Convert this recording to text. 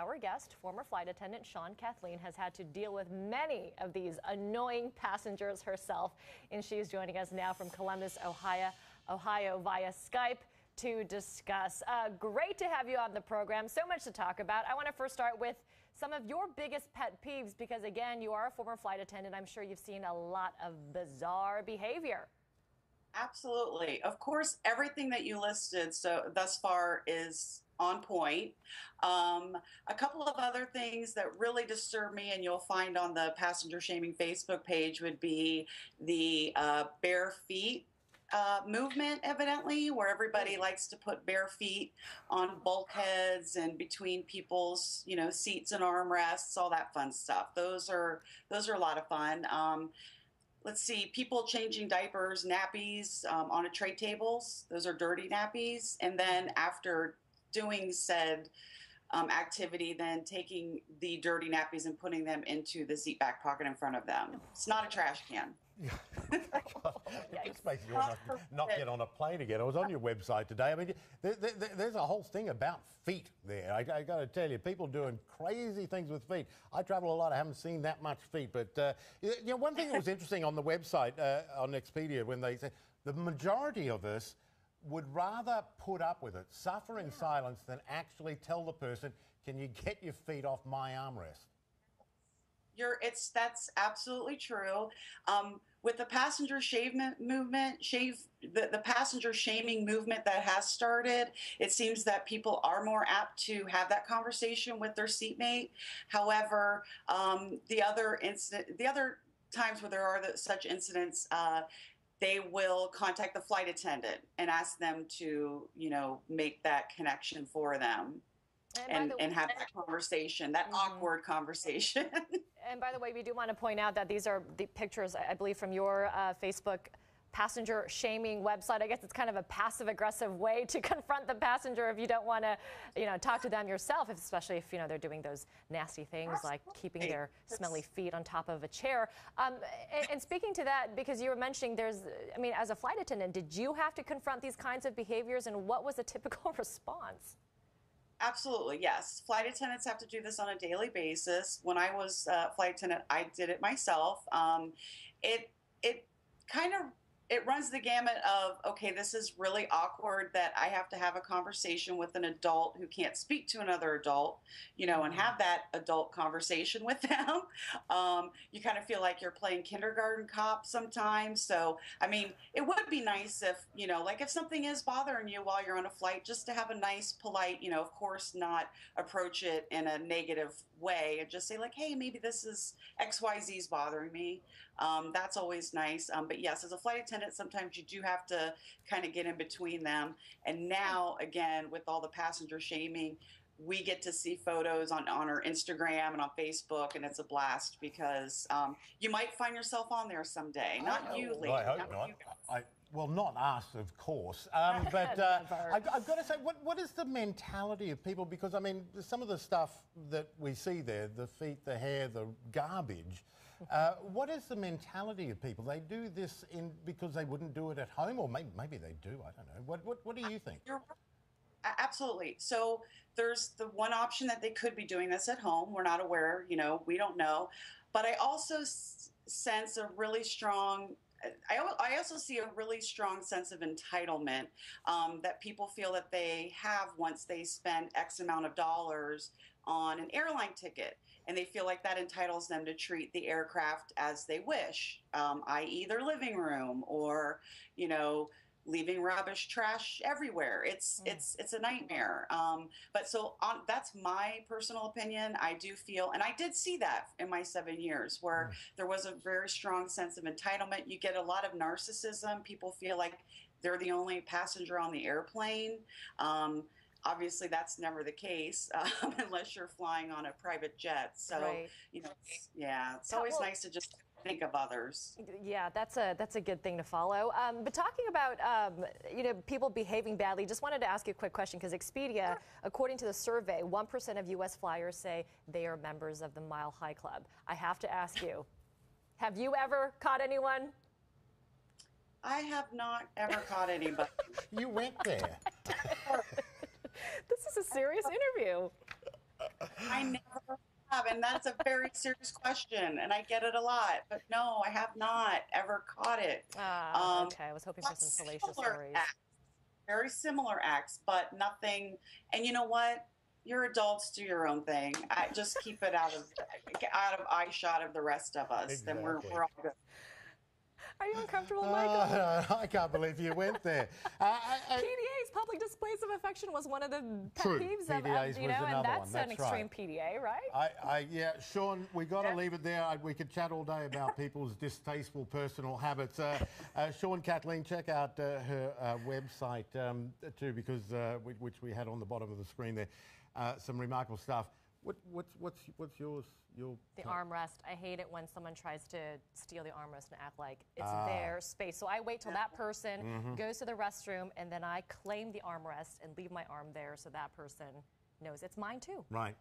our guest, former flight attendant Sean Kathleen, has had to deal with many of these annoying passengers herself, and she is joining us now from Columbus, Ohio via Skype to discuss. Great to have you on the program. So much to talk about. I want to first start with some of your biggest pet peeves because, again, you are a former flight attendant. I'm sure you've seen a lot of bizarre behavior. Absolutely. Of course, everything that you listed thus far is on point. A couple of other things that really disturb me, and you'll find on the passenger shaming Facebook page, would be the bare feet movement, evidently, where everybody likes to put bare feet on bulkheads and between people's, seats and armrests, all that fun stuff. Those are a lot of fun. Let's see, people changing diapers, nappies on a tray tables. Those are dirty nappies. And then after doing said activity, then taking the dirty nappies and putting them into the seat back pocket in front of them. It's not a trash can. It just makes you not get on a plane again. I was on your website today. I mean, there's a whole thing about feet there. I got to tell you, people doing crazy things with feet. I travel a lot. I haven't seen that much feet. But, one thing that was interesting on the website, on Expedia, when they said the majority of us would rather put up with it, suffer in silence, than actually tell the person, can you get your feet off my armrest? That's absolutely true. With the passenger the passenger shaming movement that has started, it seems that people are more apt to have that conversation with their seatmate. However, the other times where there are such incidents, they will contact the flight attendant and ask them to, make that connection for them. And have that conversation, that awkward conversation. And by the way, we do want to point out that these are the pictures, I believe, from your Facebook passenger shaming website. I guess it's kind of a passive-aggressive way to confront the passenger if you don't want to, talk to them yourself, especially if, they're doing those nasty things like keeping their smelly feet on top of a chair. And speaking to that, because you were mentioning as a flight attendant, did you have to confront these kinds of behaviors, and what was the typical response? Absolutely, yes. Flight attendants have to do this on a daily basis. When I was a flight attendant, I did it myself. It runs the gamut of, okay, this is really awkward that I have to have a conversation with an adult who can't speak to another adult, and have that adult conversation with them. You kind of feel like you're playing kindergarten cop sometimes. So, it would be nice if, if something is bothering you while you're on a flight, just to have a nice, polite, of course, not approach it in a negative way and just say like, hey, maybe this is XYZ's bothering me. That's always nice. But yes, as a flight attendant, sometimes you do have to kind of get in between them. And now, again, with all the passenger shaming, we get to see photos on our Instagram and on Facebook, and it's a blast because you might find yourself on there someday. Not you, lady. I hope not. Well, not us, of course. But I've got to say, what is the mentality of people? Because, some of the stuff that we see there, the feet, the hair, the garbage, what is the mentality of people? They do this because they wouldn't do it at home, or maybe they do, I don't know. What do you think? Absolutely. So there's the one option that they could be doing this at home. We're not aware, we don't know. But I also sense a really strong I also see a really strong sense of entitlement that people feel that they have once they spend X amount of dollars on an airline ticket, and they feel like that entitles them to treat the aircraft as they wish, i.e. their living room, or, leaving rubbish, trash everywhere. It's a nightmare. That's my personal opinion. I do feel, and I did see that in my 7 years, where there was a very strong sense of entitlement. You get a lot of narcissism. People feel like they're the only passenger on the airplane. Obviously, that's never the case unless you're flying on a private jet. So, right. It's always nice to just think of others. Yeah, that's a good thing to follow. But talking about people behaving badly, just wanted to ask you a quick question, because Expedia, according to the survey, 1% of U.S. flyers say they are members of the Mile High Club. I have to ask you, have you ever caught anyone? I have not ever caught anybody. You went there. This is a serious interview. I never have, and that's a very serious question, and I get it a lot. But no, I have not ever caught it. Okay, I was hoping for some salacious Similar stories. acts, very similar acts, but nothing. And you know what? You're adults, do your own thing. I just keep it out of eye shot of the rest of us. Exactly. Then we're all good. Are you uncomfortable, Michael? I can't believe you went there. PDAs, public displays of affection, was one of the pet peeves of, PDAs you was know, and another that's one. an That's extreme right. PDA, right? Yeah, Sean, we got to leave it there. We could chat all day about people's distasteful personal habits. Sean, Kathleen, check out her website too, because which we had on the bottom of the screen there. Some remarkable stuff. What's yours? The armrest. I hate it when someone tries to steal the armrest and act like it's their space. So I wait till that person goes to the restroom, and then I claim the armrest and leave my arm there so that person knows it's mine too. Right.